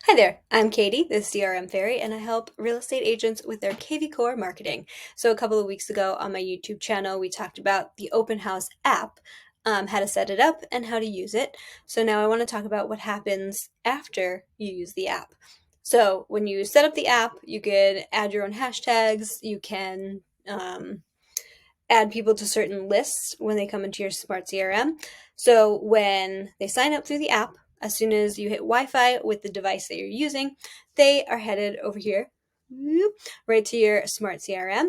Hi there, I'm Katie, the CRM Fairy, and I help real estate agents with their kvCore marketing. So a couple of weeks ago on my YouTube channel, we talked about the Open House app, how to set it up and how to use it. So now I want to talk about what happens after you use the app. So when you set up the app, you can add your own hashtags, you can add people to certain lists when they come into your smart CRM. So when they sign up through the app, as soon as you hit Wi-Fi with the device that you're using, they are headed over here, right to your smart CRM,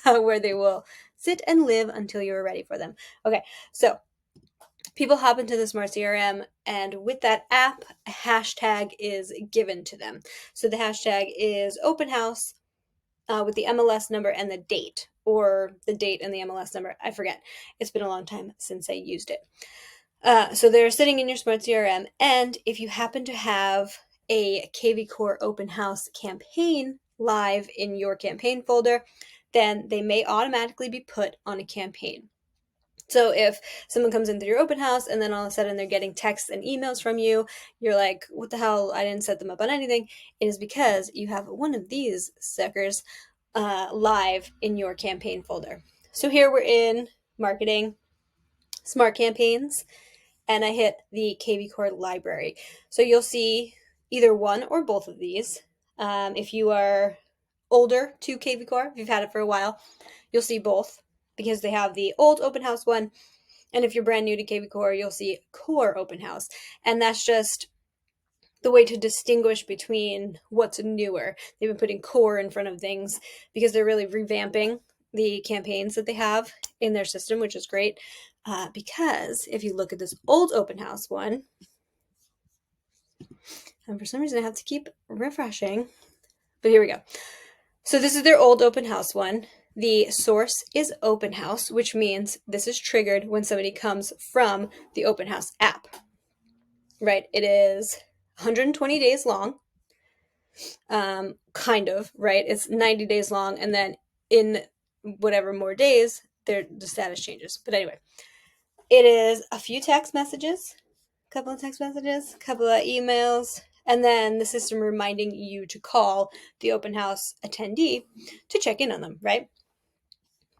where they will sit and live until you're ready for them. Okay, so people hop into the smart CRM, and with that app, a hashtag is given to them. So the hashtag is open house with the MLS number and the date, or the date and the MLS number. I forget. It's been a long time since I used it. So they're sitting in your smart CRM, and if you happen to have a kvCore open house campaign live in your campaign folder, then they may automatically be put on a campaign. So if someone comes in through your open house and then all of a sudden they're getting texts and emails from you, you're like, what the hell? I didn't set them up on anything. It is because you have one of these suckers live in your campaign folder. So here we're in marketing, smart campaigns, and I hit the kvCore library. So you'll see either one or both of these. If you are older to kvCore, if you've had it for a while, you'll see both because they have the old open house one. And if you're brand new to kvCore, you'll see Core Open House. And that's just the way to distinguish between what's newer. They've been putting core in front of things because they're really revamping the campaigns that they have in their system, which is great. Because if you look at this old open house one, and for some reason I have to keep refreshing, but here we go. So this is their old open house one. The source is open house, which means this is triggered when somebody comes from the open house app, right? It is 120 days long, kind of, right? It's 90 days long, and then in whatever more days, the status changes. But anyway, it is a few text messages, a couple of text messages, a couple of emails, and then the system reminding you to call the open house attendee to check in on them, right?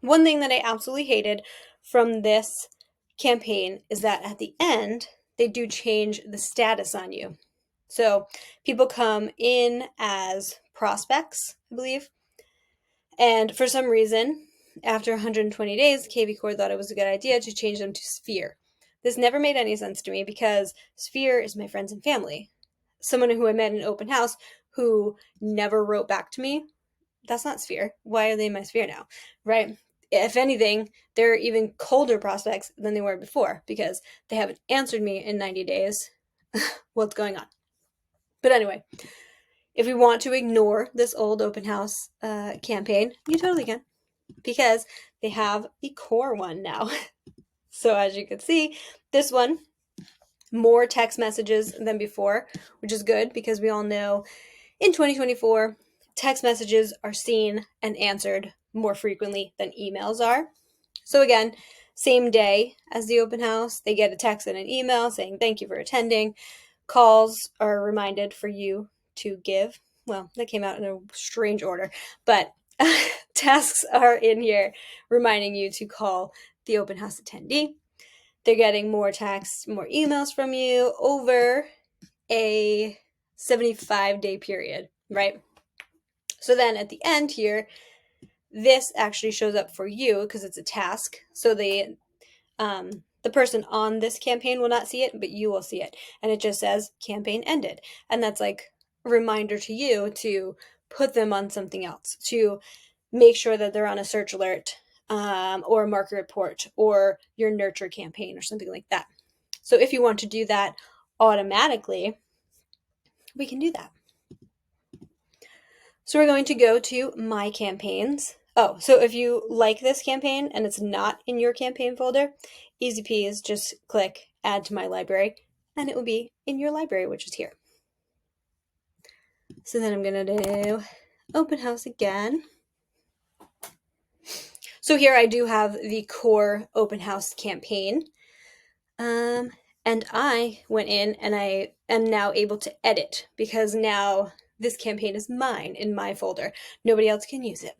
One thing that I absolutely hated from this campaign is that at the end, they do change the status on you. So people come in as prospects, I believe. And for some reason, after 120 days, kvCore thought it was a good idea to change them to Sphere. This never made any sense to me because Sphere is my friends and family. Someone who I met in open house who never wrote back to me, that's not Sphere. Why are they in my Sphere now? Right? If anything, they're even colder prospects than they were before because they haven't answered me in 90 days. What's going on? But anyway, if we want to ignore this old open house campaign, you totally can because they have the core one now. So as you can see, this one, more text messages than before, which is good because we all know in 2024, text messages are seen and answered more frequently than emails are. So again, same day as the open house, they get a text and an email saying thank you for attending. Calls are reminded for you to give. Well, that came out in a strange order, but tasks are in here reminding you to call the open house attendee. They're getting more texts, more emails from you over a 75-day period, right? So then at the end here, this actually shows up for you because it's a task. So the person on this campaign will not see it, but you will see it. And it just says campaign ended. And that's like a reminder to you to put them on something else, to make sure that they're on a search alert or a market report or your nurture campaign or something like that. So if you want to do that automatically, we can do that. So we're going to go to my campaigns. Oh, so if you like this campaign and it's not in your campaign folder, easy peasy, just click add to my library and it will be in your library, which is here. So then I'm going to do open house again. So here I do have the core open house campaign. And I went in and I am now able to edit because now this campaign is mine in my folder. Nobody else can use it.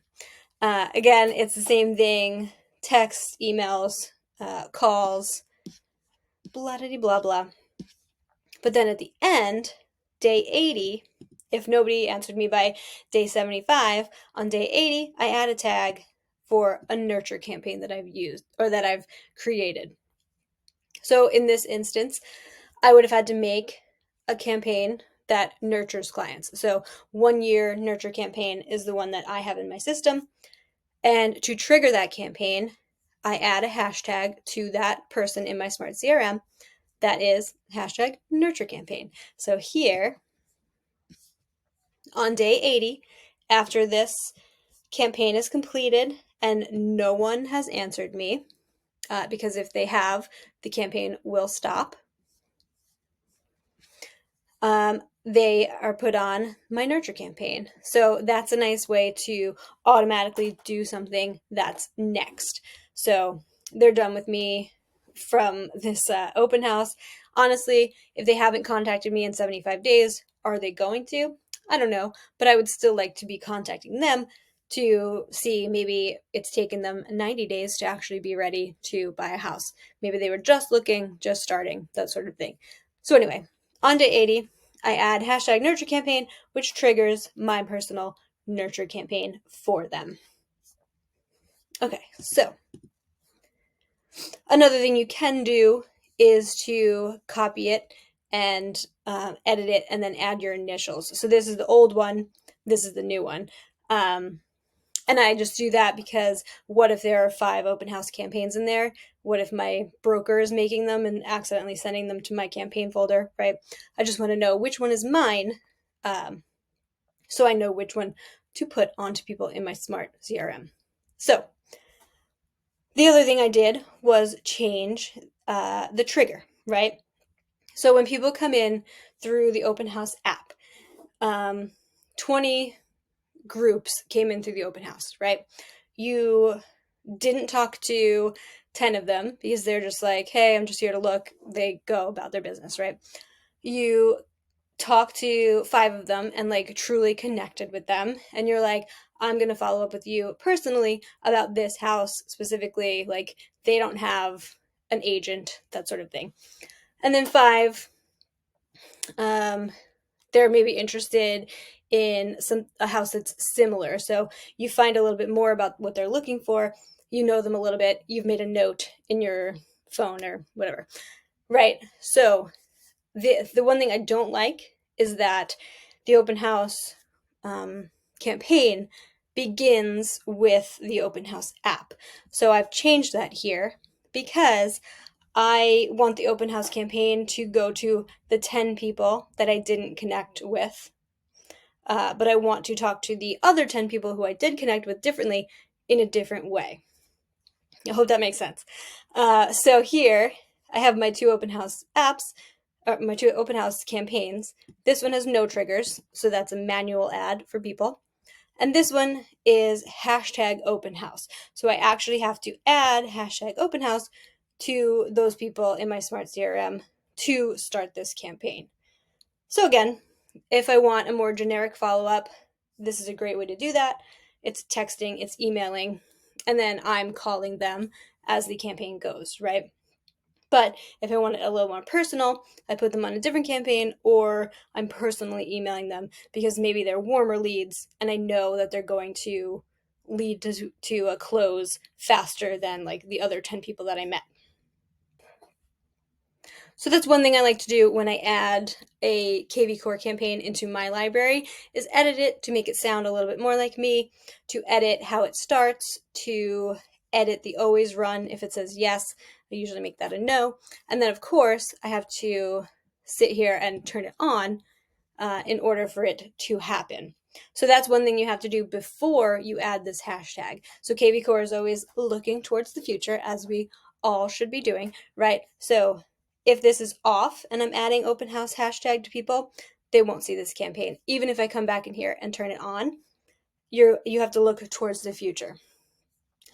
Again, it's the same thing, text, emails, calls, blah, blah, blah, blah. But then at the end, day 80, if nobody answered me by day 75, on day 80, I add a tag for a nurture campaign that I've used or that I've created. So in this instance, I would have had to make a campaign that nurtures clients. So 1 year nurture campaign is the one that I have in my system. And to trigger that campaign, I add a hashtag to that person in my smart CRM that is hashtag nurture campaign. So here on day 80, after this campaign is completed and no one has answered me, because if they have, the campaign will stop. They are put on my nurture campaign. So that's a nice way to automatically do something that's next. So they're done with me from this open house. Honestly, if they haven't contacted me in 75 days, are they going to? I don't know, but I would still like to be contacting them to see maybe it's taken them 90 days to actually be ready to buy a house. Maybe they were just looking, just starting, that sort of thing. So anyway, on day 80, I add hashtag nurture campaign, which triggers my personal nurture campaign for them. Okay, so another thing you can do is to copy it and edit it and then add your initials. So this is the old one, this is the new one. And I just do that because what if there are 5 open house campaigns in there? What if my broker is making them and accidentally sending them to my campaign folder, right? I just want to know which one is mine, so I know which one to put onto people in my smart CRM. So the other thing I did was change the trigger, right? So when people come in through the open house app, 20 groups came in through the open house, right? You didn't talk to 10 of them because they're just like, hey, I'm just here to look. They go about their business, right? You talk to 5 of them and like truly connected with them. And you're like, I'm going to follow up with you personally about this house specifically. Like they don't have an agent, that sort of thing. And then 5, they're maybe interested in a house that's similar. So you find a little bit more about what they're looking for. You know them a little bit. You've made a note in your phone or whatever, right? So the one thing I don't like is that the open house campaign begins with the open house app. So I've changed that here because I want the open house campaign to go to the 10 people that I didn't connect with. But I want to talk to the other 10 people who I did connect with differently in a different way. I hope that makes sense. So here I have my 2 open house apps, my 2 open house campaigns. This one has no triggers, so that's a manual ad for people. And this one is hashtag open house. So I actually have to add hashtag open house to those people in my smart CRM to start this campaign. So again, if I want a more generic follow-up, this is a great way to do that. It's texting, it's emailing, and then I'm calling them as the campaign goes, right? But if I want it a little more personal, I put them on a different campaign or I'm personally emailing them because maybe they're warmer leads and I know that they're going to lead to a close faster than like the other 10 people that I met. So that's one thing I like to do when I add a kvCore campaign into my library is edit it to make it sound a little bit more like me, to edit how it starts, to edit the always run. If it says yes, I usually make that a no. And then of course I have to sit here and turn it on in order for it to happen. So that's one thing you have to do before you add this hashtag. So kvCore is always looking towards the future, as we all should be doing, right? So if this is off and I'm adding open house hashtag to people, they won't see this campaign. Even if I come back in here and turn it on, you have to look towards the future.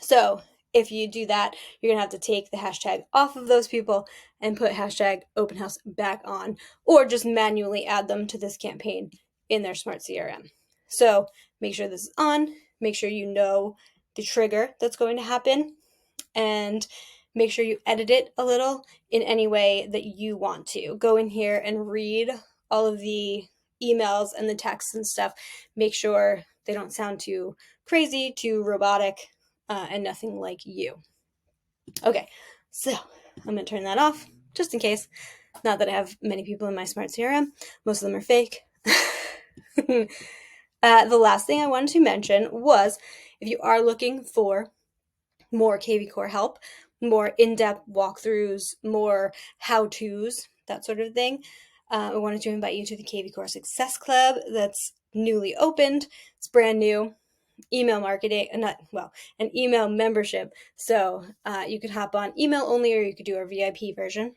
So If you do that, you're going to have to take the hashtag off of those people and put hashtag open house back on, or just manually add them to this campaign in their smart CRM. So make sure this is on, make sure you know the trigger that's going to happen, and make sure you edit it a little in any way that you want to. Go in here and read all of the emails and the texts and stuff. Make sure they don't sound too crazy, too robotic, and nothing like you. Okay, so I'm going to turn that off just in case. Not that I have many people in my smart CRM. Most of them are fake. The last thing I wanted to mention was if you are looking for more kvCore help, more in-depth walkthroughs, more how-tos, that sort of thing, I wanted to invite you to the kvCore Success Club that's newly opened. It's brand new. Email marketing, an email membership. So you could hop on email only, or you could do our VIP version.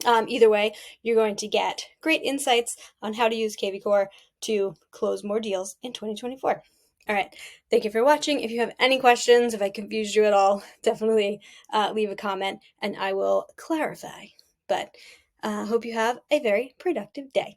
Either way, you're going to get great insights on how to use kvCore to close more deals in 2024. All right. Thank you for watching. If you have any questions, if I confused you at all, definitely leave a comment and I will clarify. But hope you have a very productive day.